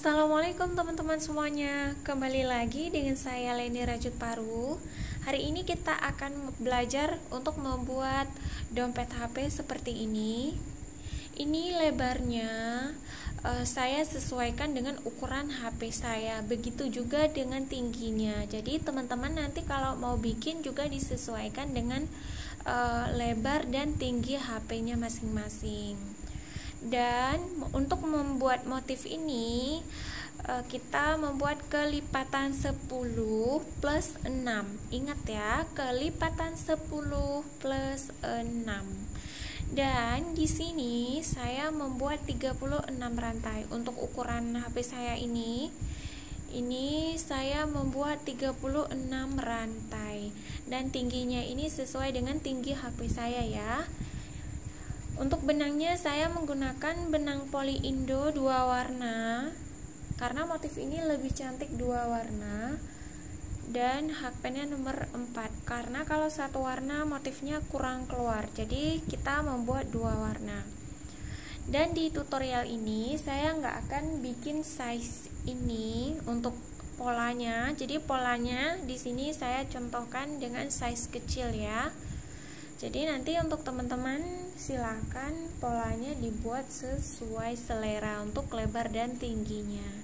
Assalamualaikum teman-teman semuanya. Kembali lagi dengan saya Leni Rajut Paru. Hari ini kita akan belajar untuk membuat dompet HP seperti ini. Ini lebarnya saya sesuaikan dengan ukuran HP saya. Begitu juga dengan tingginya. Jadi teman-teman nanti kalau mau bikin juga disesuaikan dengan lebar dan tinggi HP-nya masing-masing. Dan untuk membuat motif ini kita membuat kelipatan 10 plus 6. Ingat ya, kelipatan 10 plus 6. Dan di sini saya membuat 36 rantai. Untuk ukuran HP saya ini saya membuat 36 rantai. Dan tingginya ini sesuai dengan tinggi HP saya ya. Untuk benangnya saya menggunakan benang poli Indo 2 warna karena motif ini lebih cantik 2 warna, dan hakpennya nomor 4 karena kalau satu warna motifnya kurang keluar, jadi kita membuat 2 warna. Dan di tutorial ini saya nggak akan bikin size ini untuk polanya, jadi polanya di sini saya contohkan dengan size kecil ya. Jadi nanti untuk teman-teman silakan polanya dibuat sesuai selera untuk lebar dan tingginya.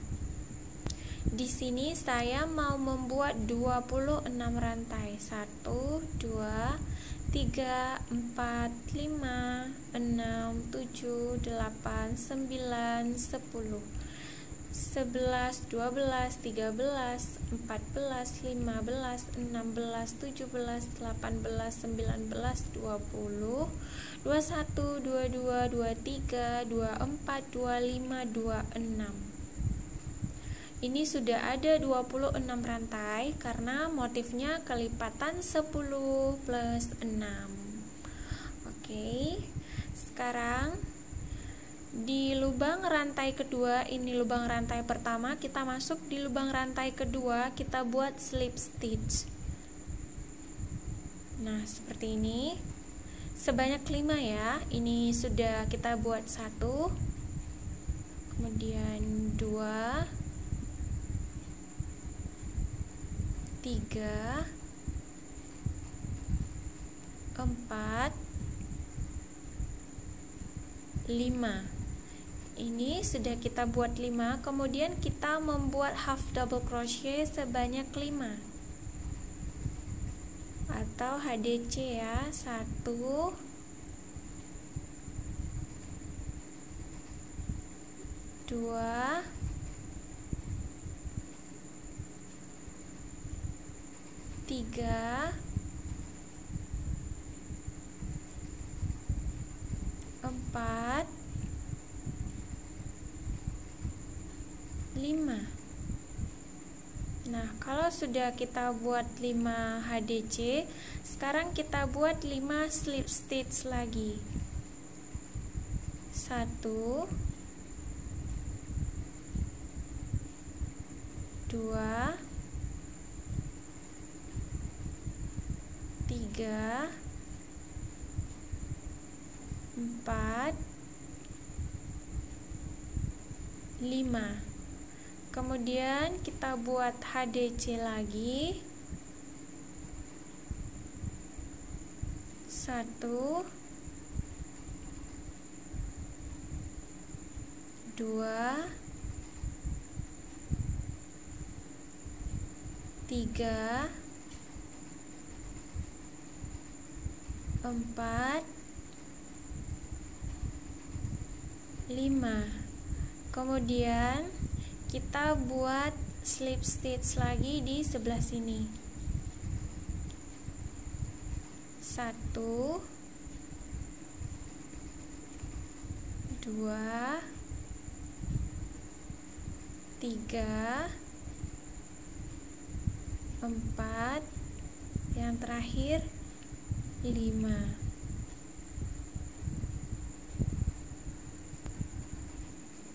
Di sini saya mau membuat 26 rantai. 1 2 3 4 5 6 7 8 9 10 11, 12, 13, 14, 15, 16, 17, 18, 19, 20, 21, 22, 23, 24, 25, 26. Ini sudah ada 26 rantai karena motifnya kelipatan 10 plus 6. Oke. Sekarang di lubang rantai kedua, ini lubang rantai pertama, kita masuk di lubang rantai kedua, kita buat slip stitch. Nah, seperti ini. Sebanyak 5 ya. Ini sudah kita buat 1. Kemudian 2, 3, 4, 5. Ini sudah kita buat 5, kemudian kita membuat half double crochet sebanyak 5 atau HDC ya. 1 2 3 4 5. Nah, kalau sudah kita buat 5 HDC, sekarang kita buat 5 slip stitch lagi. 1 2 3 4 5. Kemudian kita buat HDC lagi. 1 2 3 4 5. Kemudian kita buat slip stitch lagi di sebelah sini. 1 2 3 4, yang terakhir 5.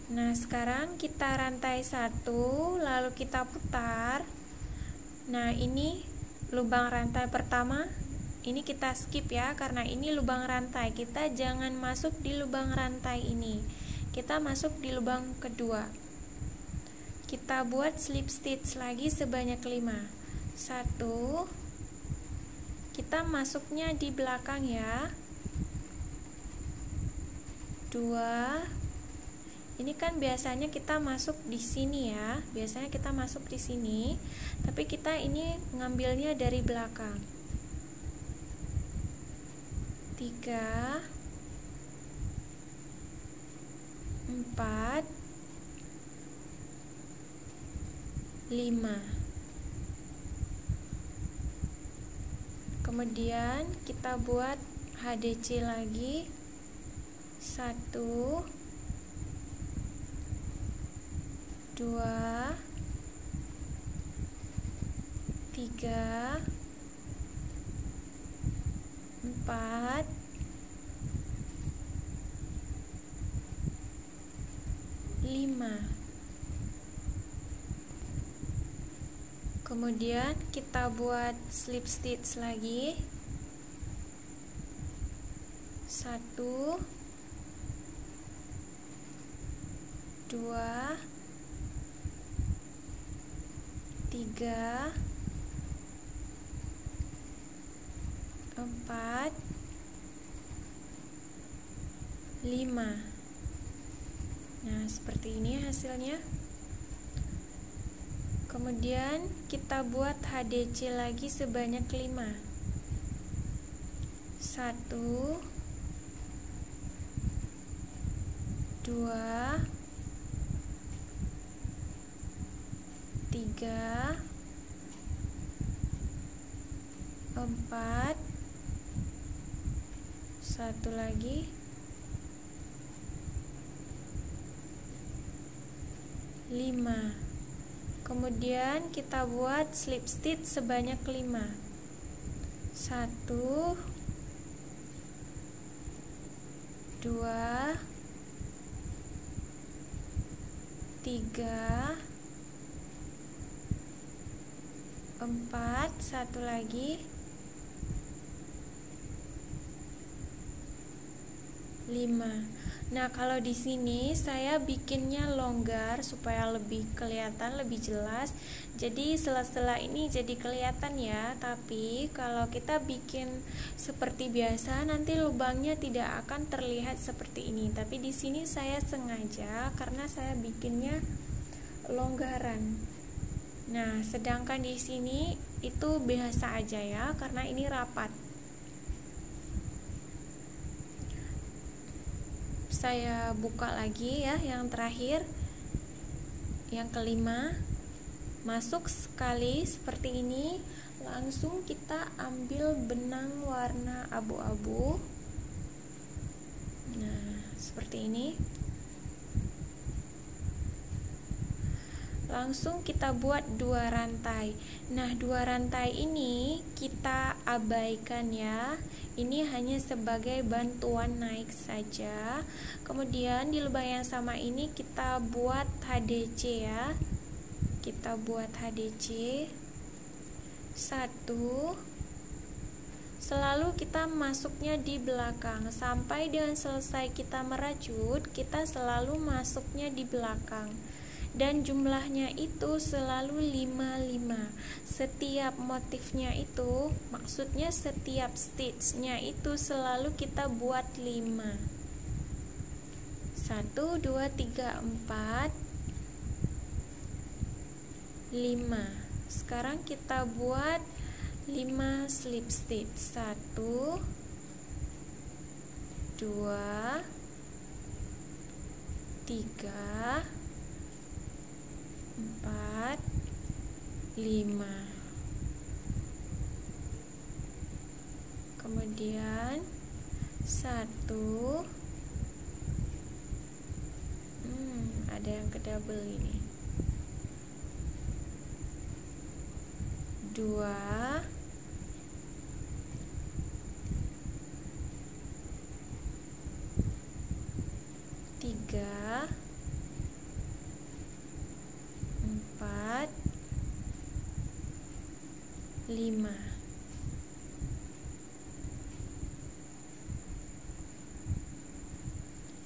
Nah, sekarang kita rantai 1, lalu kita putar. Nah, ini lubang rantai pertama, ini kita skip ya, karena ini lubang rantai. Kita jangan masuk di lubang rantai ini. Kita masuk di lubang kedua. kita buat slip stitch lagi sebanyak 5. 1, kita masuknya di belakang ya. 2, ini kan biasanya kita masuk di sini ya, biasanya kita masuk di sini, tapi kita ini ngambilnya dari belakang. 3, 4, 5. Kemudian kita buat HDC lagi. 1, 2, 3, 4, 5. Kemudian kita buat slip stitch lagi. 1, 2, 3, 4, 5. Nah, seperti ini hasilnya. Kemudian kita buat HDC lagi sebanyak 5. 1, 2, 3, 4, 1 lagi, 5. Kemudian kita buat slip stitch sebanyak 5. 1, 2, 3, 4, 1 lagi, 5. Nah, kalau di sini saya bikinnya longgar supaya lebih kelihatan, lebih jelas. Jadi sela-sela ini jadi kelihatan ya. Tapi kalau kita bikin seperti biasa, nanti lubangnya tidak akan terlihat seperti ini. Tapi di sini saya sengaja karena saya bikinnya longgaran. Nah, sedangkan di sini itu biasa aja ya, karena ini rapat. Saya buka lagi ya, yang terakhir, yang kelima. Masuk sekali seperti ini, langsung kita ambil benang warna abu-abu. Nah, seperti ini. Langsung kita buat 2 rantai. Nah, 2 rantai ini kita abaikan ya. Ini hanya sebagai bantuan naik saja. Kemudian di lubang yang sama ini kita buat HDC ya. Kita buat HDC 1. Selalu kita masuknya di belakang. Sampai dengan selesai kita merajut, kita selalu masuknya di belakang. Dan jumlahnya itu selalu 5-5. Setiap motifnya itu, maksudnya setiap stitchnya itu selalu kita buat 5. 1, 2, 3, 4, 5. Sekarang kita buat 5 slip stitch. 1, 2, 3, 4, 5. Kemudian 1, ada yang ke double ini. 2, 3, 4, 5.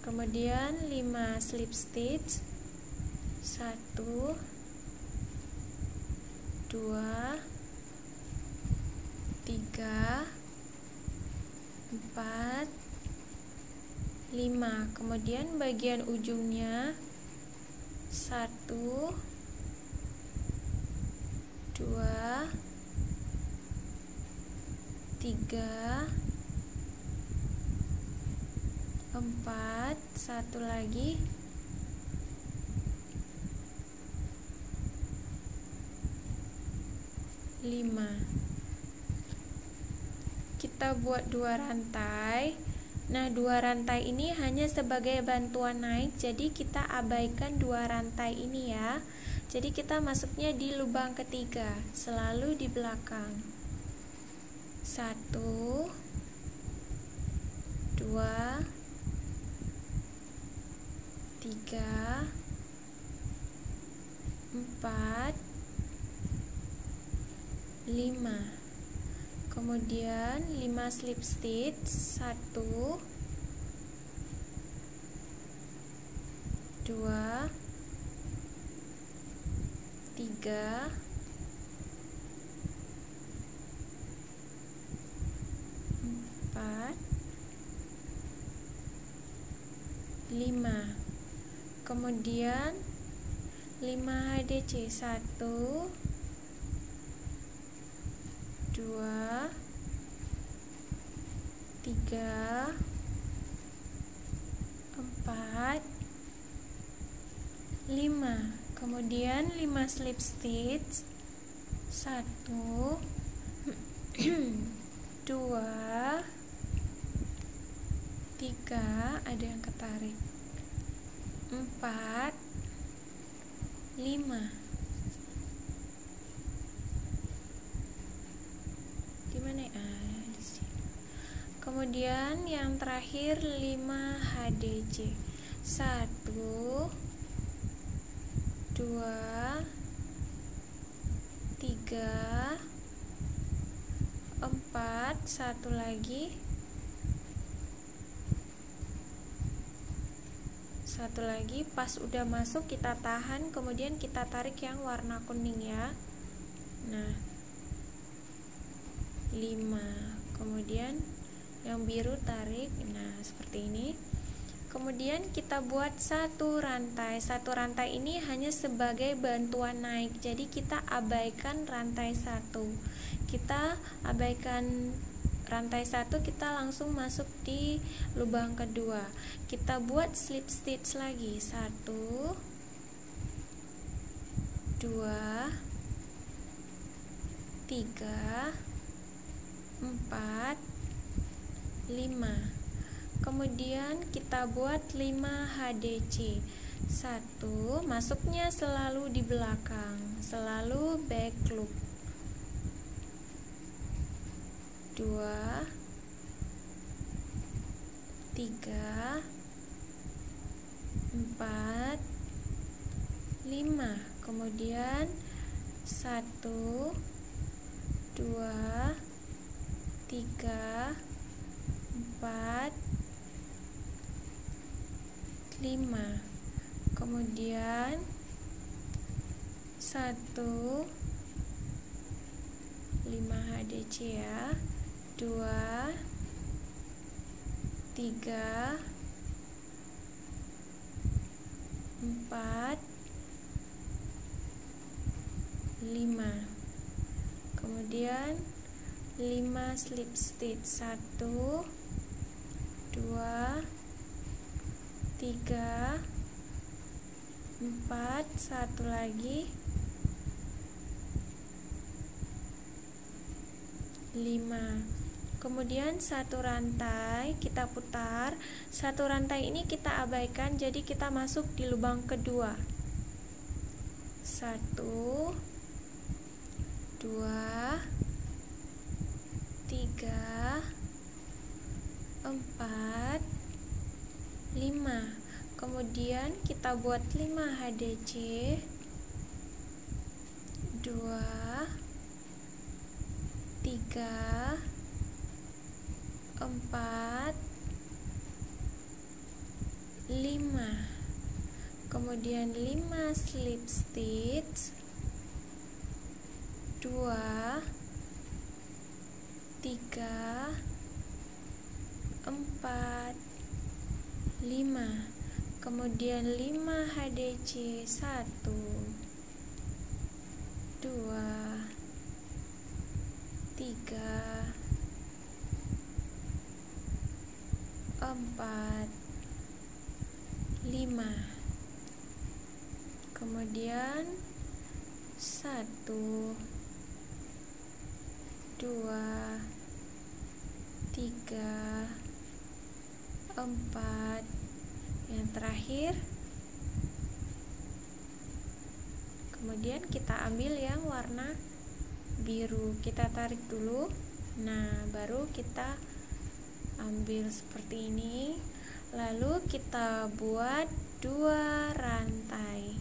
Kemudian 5 slip stitch. 1, 2, 3, 4, 5. Kemudian bagian ujungnya 1, 2, 3, 4, satu lagi, 5. Kita buat 2 rantai. Nah, 2 rantai ini hanya sebagai bantuan naik, jadi kita abaikan 2 rantai ini ya. Jadi kita masuknya di lubang ketiga, selalu di belakang. 1, 2, 3, 4, 5. Kemudian 5 slip stitch, 1, 2, 3, 4, 5. Kemudian 5 HDC, 1, 2, 3, 4, 5. Kemudian 5 slip stitch, 1, 2, 3, ada yang ketarik, 4, 5. Dimana ya? Di sini. Kemudian yang terakhir 5 HDC, 1, 2, 3, 4, satu lagi, 1 lagi. Pas udah masuk kita tahan, kemudian kita tarik yang warna kuning ya. Nah, 5. Kemudian yang biru tarik. Nah, seperti ini. Kemudian kita buat 1 rantai. 1 rantai ini hanya sebagai bantuan naik, jadi kita abaikan rantai 1. Kita abaikan rantai 1, kita langsung masuk di lubang kedua. Kita buat slip stitch lagi, 1, 2, 3, 4, 5. Kemudian kita buat 5 HDC, 1, masuknya selalu di belakang, selalu back loop, 2, 3, 4, 5. Kemudian 1, 2, 3, 4, 5. Kemudian 1, 5 HDC ya, 2, 3, 4, 5. Kemudian 5 slip stitch, 1, 2, 3, 4, satu lagi, 5. Kemudian 1 rantai kita putar. 1 rantai ini kita abaikan, jadi kita masuk di lubang kedua. 1, 2, 3, 4, 5. Kemudian kita buat 5 HDC, 2, 3, 4, 5. kemudian 5 slip stitch, 2, 3, 4, 5, kemudian 5 HDC, 1, 2, 3, 4, 5, kemudian 1, 2, 3, 4, yang terakhir. Kemudian kita ambil yang warna biru, kita tarik dulu. Nah, baru kita ambil seperti ini, lalu kita buat 2 rantai.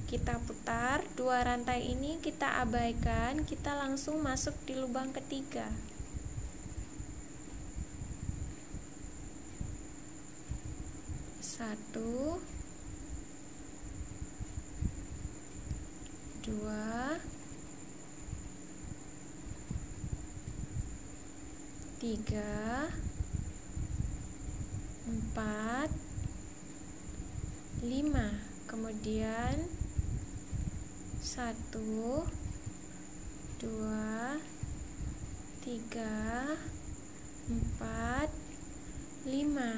Kita putar 2 rantai ini, kita abaikan, kita langsung masuk di lubang ketiga. Satu, 2, 3, 4, 5, kemudian 1, 2, 3, 4, 5.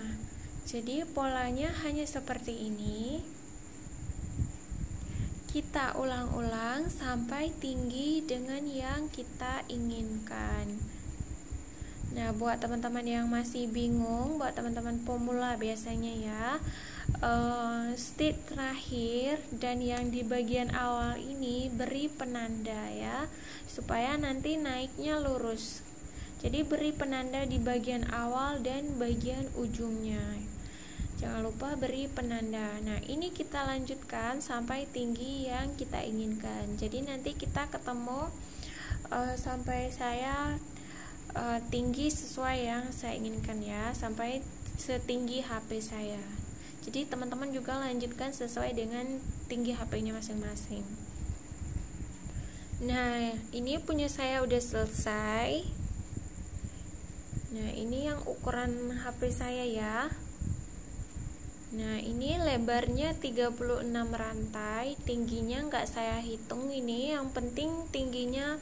Jadi polanya hanya seperti ini. Kita ulang-ulang sampai tinggi dengan yang kita inginkan. Nah, buat teman-teman yang masih bingung, buat teman-teman pemula biasanya ya, stitch terakhir dan yang di bagian awal ini beri penanda ya, supaya nanti naiknya lurus. Jadi beri penanda di bagian awal dan bagian ujungnya. Jangan lupa beri penanda. Nah, ini kita lanjutkan sampai tinggi yang kita inginkan. Jadi nanti kita ketemu sampai saya tinggi sesuai yang saya inginkan ya, sampai setinggi HP saya. Jadi teman-teman juga lanjutkan sesuai dengan tinggi HP-nya masing-masing. Nah, ini punya saya udah selesai. Nah, ini yang ukuran HP saya ya. Nah, ini lebarnya 36 rantai, tingginya nggak saya hitung ini, yang penting tingginya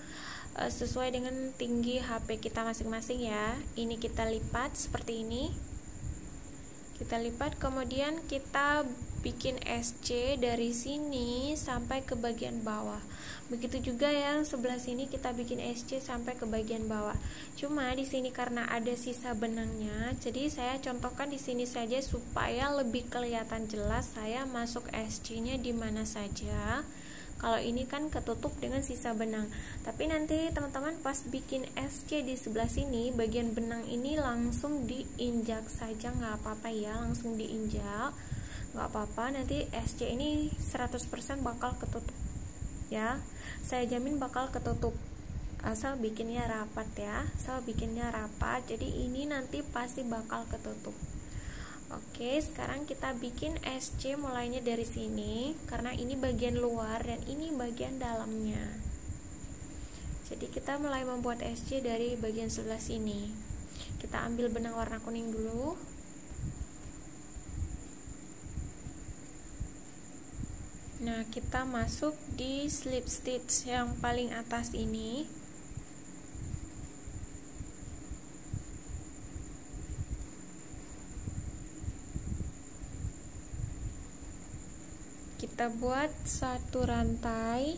sesuai dengan tinggi HP kita masing-masing ya. Ini kita lipat seperti ini, kita lipat, kemudian kita bikin SC dari sini sampai ke bagian bawah. Begitu juga yang sebelah sini kita bikin SC sampai ke bagian bawah. Cuma di sini karena ada sisa benangnya, jadi saya contohkan di sini saja supaya lebih kelihatan jelas saya masuk SC-nya di mana saja. Kalau ini kan ketutup dengan sisa benang, tapi nanti teman-teman pas bikin SC di sebelah sini, bagian benang ini langsung diinjak saja, nggak apa-apa ya, langsung diinjak, nggak apa-apa. Nanti SC ini 100% bakal ketutup ya, saya jamin bakal ketutup, asal bikinnya rapat ya, asal bikinnya rapat. Jadi ini nanti pasti bakal ketutup. Oke, sekarang kita bikin SC mulainya dari sini, karena ini bagian luar dan ini bagian dalamnya. Jadi kita mulai membuat SC dari bagian sebelah sini. Kita ambil benang warna kuning dulu. Nah, kita masuk di slip stitch yang paling atas ini. Kita buat 1 rantai,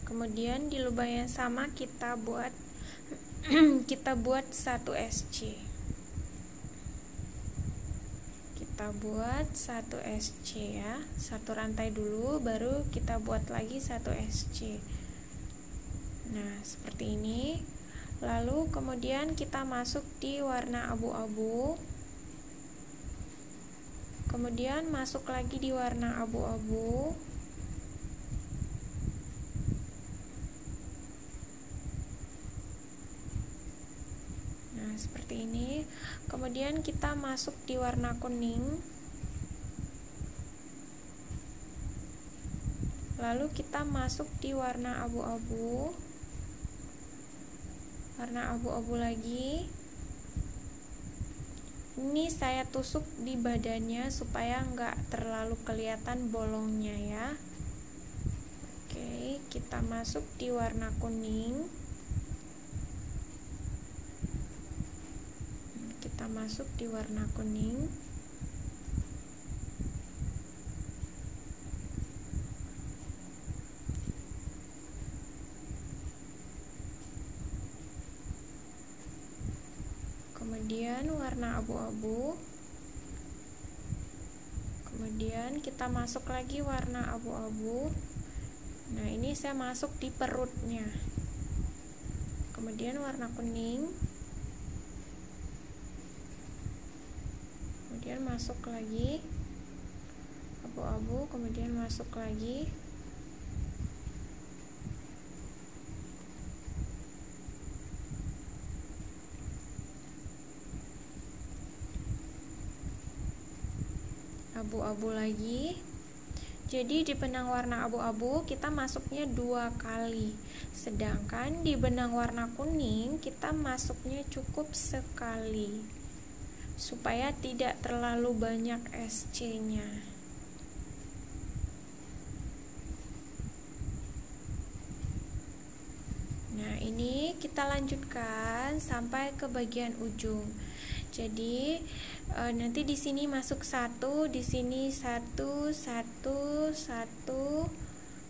kemudian di lubang yang sama kita buat 1 SC. Kita buat 1 SC ya, 1 rantai dulu, baru kita buat lagi 1 SC. Nah, seperti ini. Lalu kemudian kita masuk di warna abu-abu, kemudian masuk lagi di warna abu-abu, nah seperti ini. Kemudian kemudian kita masuk di warna kuning, lalu kita masuk di warna abu-abu, lagi. Ini saya tusuk di badannya supaya nggak terlalu kelihatan bolongnya ya. Oke, kita masuk di warna kuning. Kita masuk di warna kuning. Kemudian warna abu-abu, kemudian kita masuk lagi warna abu-abu. Nah, ini saya masuk di perutnya, kemudian warna kuning, kemudian masuk lagi abu-abu, kemudian masuk lagi, abu-abu lagi. Jadi di benang warna abu-abu kita masuknya 2 kali, sedangkan di benang warna kuning kita masuknya cukup sekali supaya tidak terlalu banyak SC-nya. Nah, ini kita lanjutkan sampai ke bagian ujung. Jadi nanti di sini masuk 1, di sini 1, 1, 1,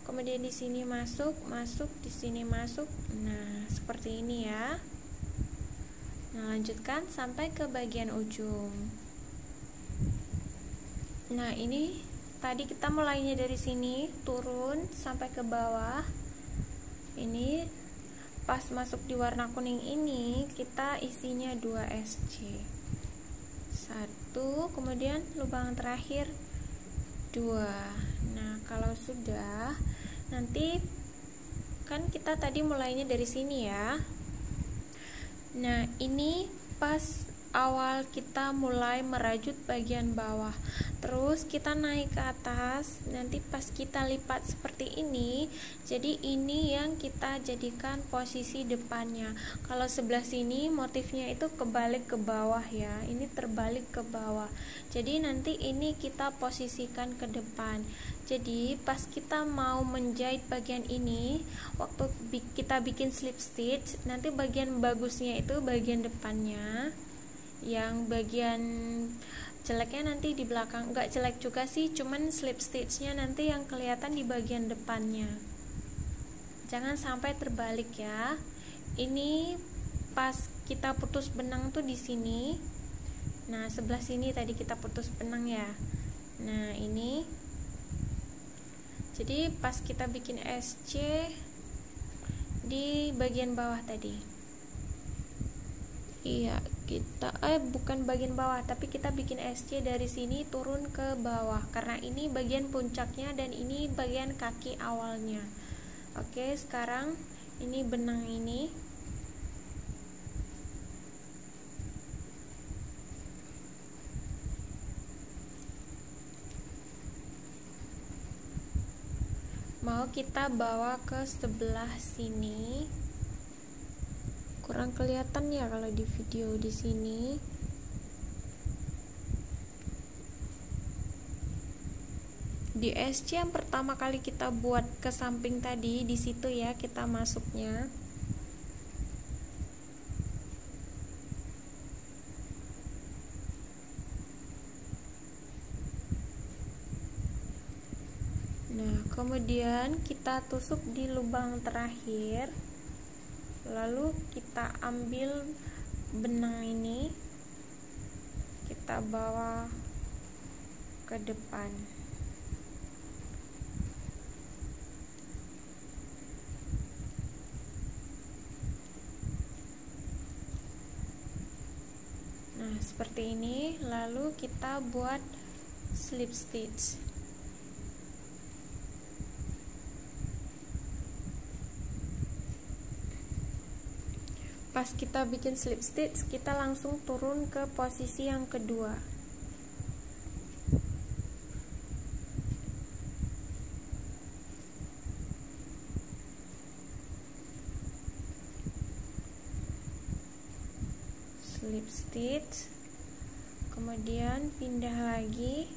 kemudian di sini masuk, di sini masuk. Nah, seperti ini ya. Nah, lanjutkan sampai ke bagian ujung. Nah, ini tadi kita mulainya dari sini turun sampai ke bawah. Ini pas masuk di warna kuning ini kita isinya 2 SC, 1, kemudian lubang terakhir 2. Nah, kalau sudah, nanti kan kita tadi mulainya dari sini ya. Nah, ini pas awal kita mulai merajut bagian bawah, terus kita naik ke atas. Nanti pas kita lipat seperti ini, jadi ini yang kita jadikan posisi depannya. Kalau sebelah sini motifnya itu kebalik ke bawah ya, ini terbalik ke bawah, jadi nanti ini kita posisikan ke depan. Jadi pas kita mau menjahit bagian ini, waktu kita bikin slip stitch, nanti bagian bagusnya itu bagian depannya, yang bagian jeleknya nanti di belakang. Enggak jelek juga sih, cuman slip stitchnya nanti yang kelihatan di bagian depannya, jangan sampai terbalik ya. Ini pas kita putus benang tuh di sini. Nah, sebelah sini tadi kita putus benang ya. Nah, ini jadi pas kita bikin SC di bagian bawah tadi, iya, kita bukan bagian bawah, tapi kita bikin SC dari sini turun ke bawah, karena ini bagian puncaknya dan ini bagian kaki awalnya. Oke, sekarang ini benang ini mau kita bawa ke sebelah sini. Kurang kelihatan ya kalau di video di sini. Di SC yang pertama kali kita buat ke samping tadi, di situ ya kita masuknya. Nah, kemudian kita tusuk di lubang terakhir. Lalu kita ambil benang ini, kita bawa ke depan. Nah, seperti ini. Lalu kita buat slip stitch. pas kita bikin slip stitch, kita langsung turun ke posisi yang kedua. Slip stitch, kemudian pindah lagi,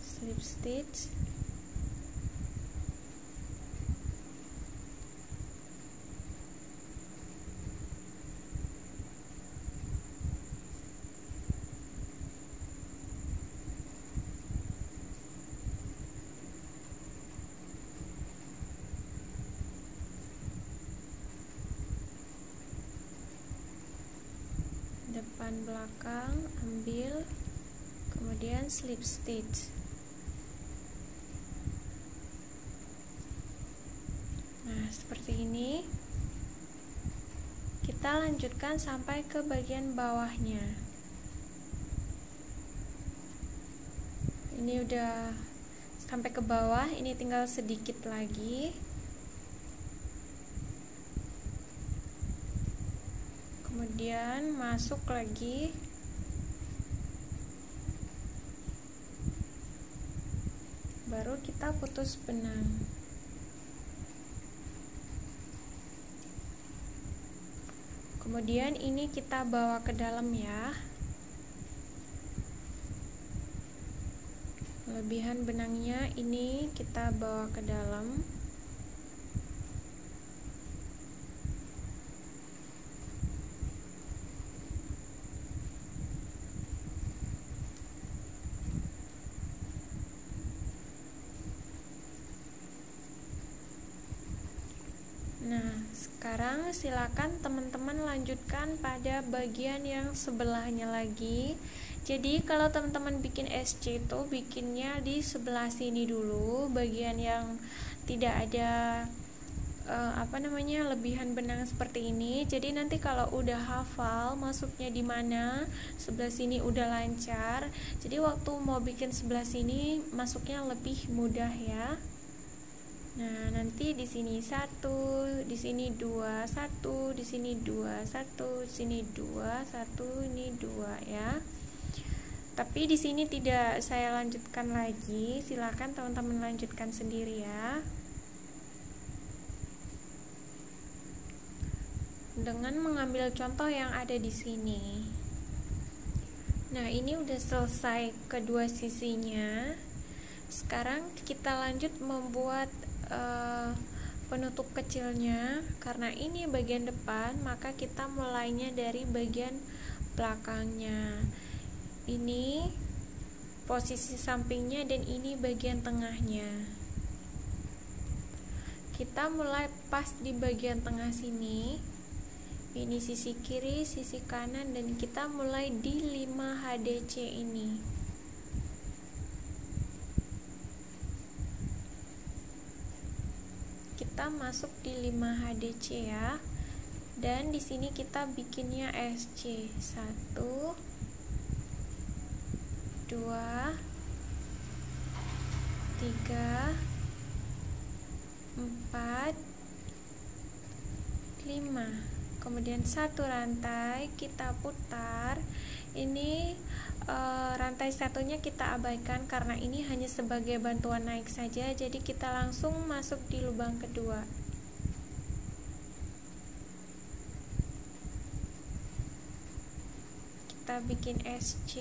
slip stitch, depan belakang, ambil, kemudian slip stitch. Nah, seperti ini. Kita lanjutkan sampai ke bagian bawahnya. Ini udah sampai ke bawah, ini tinggal sedikit lagi. Kemudian masuk lagi, baru kita putus benang. Kemudian ini kita bawa ke dalam ya. Kelebihan benangnya ini kita bawa ke dalam. Nah, sekarang silakan teman-teman lanjutkan pada bagian yang sebelahnya lagi. Jadi kalau teman-teman bikin SC itu bikinnya di sebelah sini dulu, bagian yang tidak ada lebihan benang seperti ini. Jadi nanti kalau udah hafal masuknya di mana, sebelah sini udah lancar. Jadi waktu mau bikin sebelah sini masuknya lebih mudah ya. Nah, nanti di sini 1, di sini 2, 1, di sini 2, 1, di sini 2, 1, ini 2 ya. Tapi di sini tidak saya lanjutkan lagi, silakan teman-teman lanjutkan sendiri ya. Dengan mengambil contoh yang ada di sini. Nah, ini udah selesai kedua sisinya. Sekarang kita lanjut membuat penutup kecilnya. Karena ini bagian depan, maka kita mulainya dari bagian belakangnya. Ini posisi sampingnya dan ini bagian tengahnya. Kita mulai pas di bagian tengah sini. Ini sisi kiri, sisi kanan, dan kita mulai di 5 HDC ini. Kita masuk di 5 HDC ya. Dan di sini kita bikinnya SC 1 2 3 4 5. Kemudian satu rantai kita putar. Ini rantai satunya kita abaikan karena ini hanya sebagai bantuan naik saja, jadi kita langsung masuk di lubang kedua. Kita bikin SC.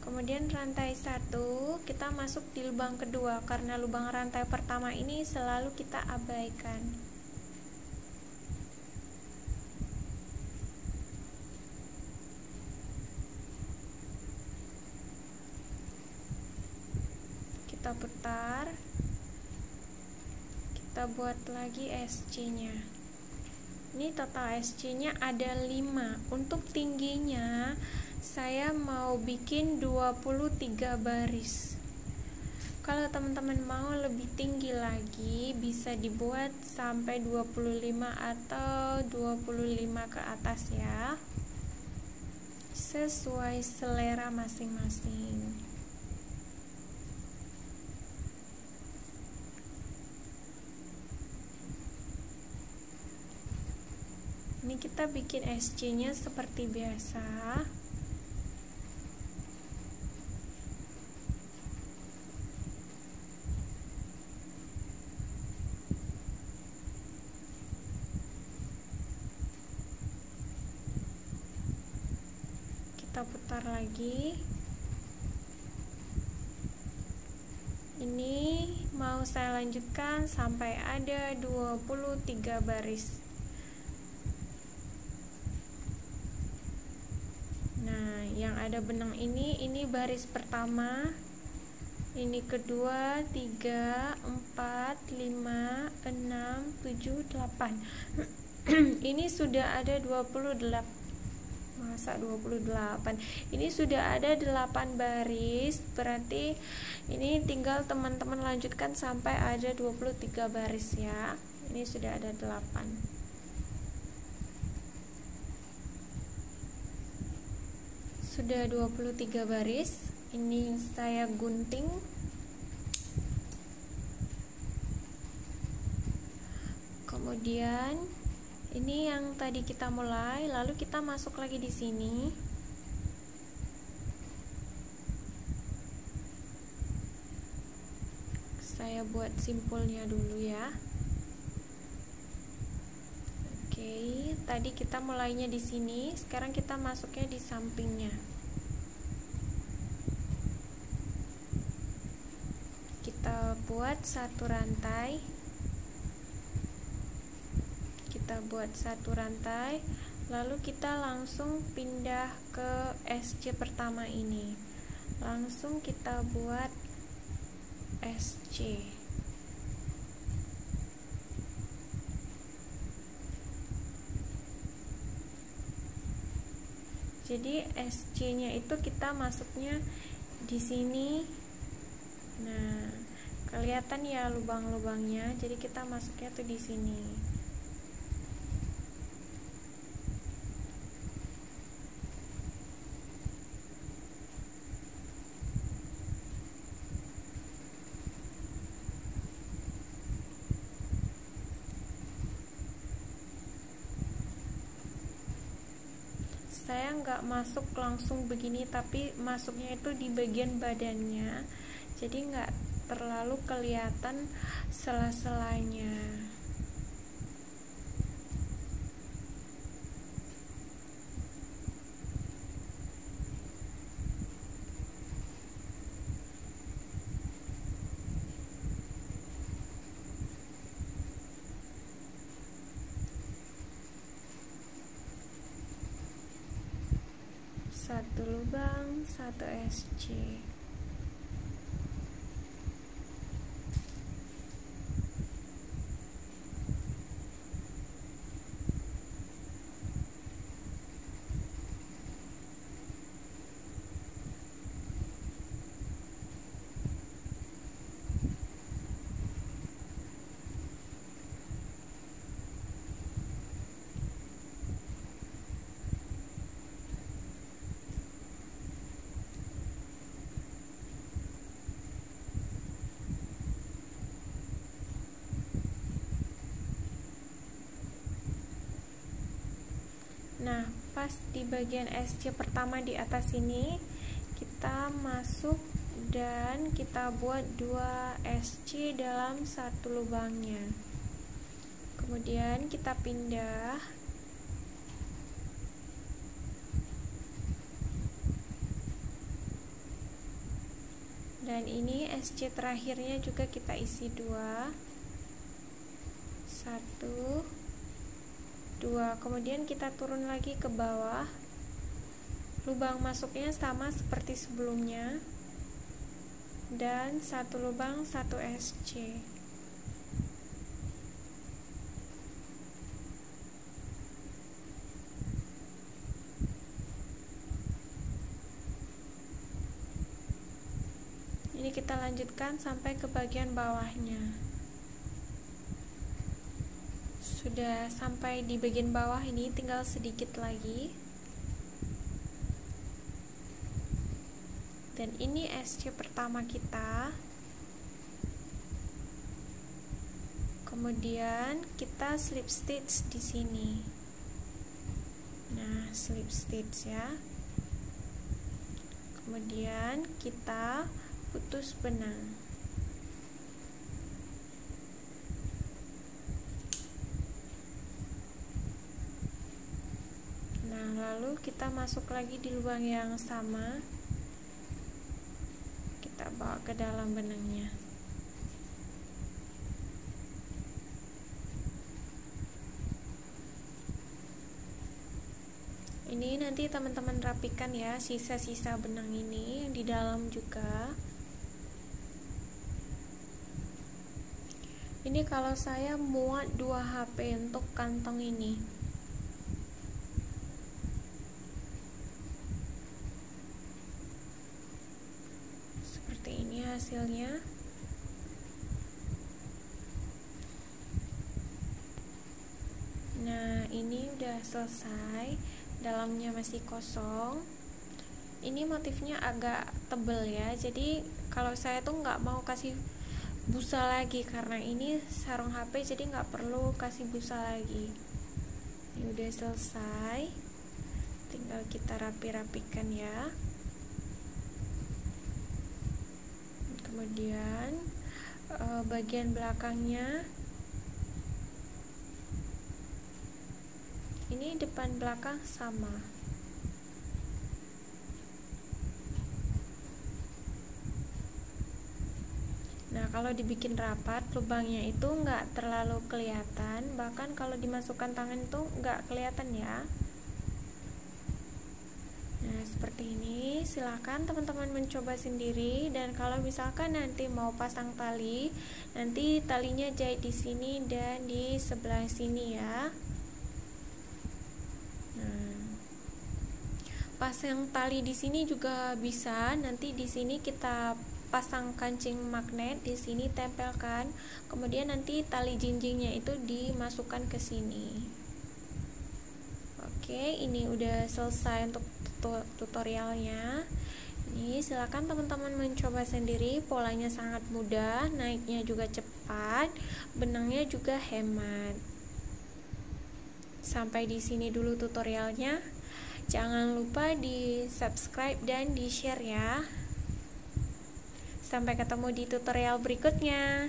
Kemudian rantai 1 kita masuk di lubang kedua karena lubang rantai pertama ini selalu kita abaikan. Kita putar, kita buat lagi SC-nya. Ini total SC-nya ada 5. Untuk tingginya saya mau bikin 23 baris. Kalau teman-teman mau lebih tinggi lagi, bisa dibuat sampai 25 atau 25 ke atas ya. Sesuai selera masing-masing. Ini kita bikin SC nya seperti biasa. Kita putar lagi. Ini mau saya lanjutkan sampai ada 23 baris. Nah, yang ada benang ini baris pertama, ini kedua, 3, 4, 5, 6, 7, 8. Ini sudah ada 28. Masa 28? Ini sudah ada 8 baris, berarti ini tinggal teman-teman lanjutkan sampai ada 23 baris ya. Ini sudah ada 8. Sudah 23 baris. Ini saya gunting. Kemudian ini yang tadi kita mulai, lalu kita masuk lagi di sini. Saya buat simpulnya dulu ya. Oke, tadi kita mulainya di sini, sekarang kita masuknya di sampingnya. Kita buat satu rantai. Kita buat satu rantai, lalu kita langsung pindah ke SC pertama ini. Langsung kita buat SC. Jadi SC-nya itu kita masuknya di sini. Nah, kelihatan ya lubang-lubangnya. Jadi kita masuknya tuh di sini. Saya nggak masuk langsung begini, tapi masuknya itu di bagian badannya, jadi nggak terlalu kelihatan sela-selanya. Satu lubang, satu SC. Nah, pas di bagian SC pertama di atas ini kita masuk dan kita buat 2 SC dalam satu lubangnya. Kemudian kita pindah. Dan ini SC terakhirnya juga kita isi 2. 1 2, kemudian kita turun lagi ke bawah. Lubang masuknya sama seperti sebelumnya, dan satu lubang, satu SC. Ini kita lanjutkan sampai ke bagian bawahnya. Sudah sampai di bagian bawah ini, tinggal sedikit lagi. Dan ini SC pertama kita. Kemudian kita slip stitch di sini. slip stitch ya. Kemudian kita putus benang. Nah, lalu kita masuk lagi di lubang yang sama, kita bawa ke dalam benangnya. Ini nanti teman-teman rapikan ya, sisa-sisa benang ini yang di dalam juga. Ini kalau saya muat 2 HP untuk kantong ini. Seperti ini hasilnya. Nah, ini udah selesai. Dalamnya masih kosong. Ini motifnya agak tebel ya, jadi kalau saya tuh nggak mau kasih busa lagi karena ini sarung HP, jadi nggak perlu kasih busa lagi. Ini udah selesai, tinggal kita rapi-rapikan ya. Kemudian bagian belakangnya, ini depan belakang sama. Nah, kalau dibikin rapat, lubangnya itu nggak terlalu kelihatan, bahkan kalau dimasukkan tangan itu nggak kelihatan ya. Nah, seperti ini. Silahkan teman-teman mencoba sendiri, dan kalau misalkan nanti mau pasang tali, nanti talinya jahit di sini dan di sebelah sini ya. Pasang tali di sini juga bisa. Nanti di sini kita pasang kancing magnet, di sini tempelkan. Kemudian nanti tali jinjingnya itu dimasukkan ke sini. Oke, ini udah selesai untuk tutorialnya. Ini silakan teman-teman mencoba sendiri. Polanya sangat mudah, naiknya juga cepat, benangnya juga hemat. Sampai di sini dulu tutorialnya. Jangan lupa di subscribe dan di share ya. Sampai ketemu di tutorial berikutnya.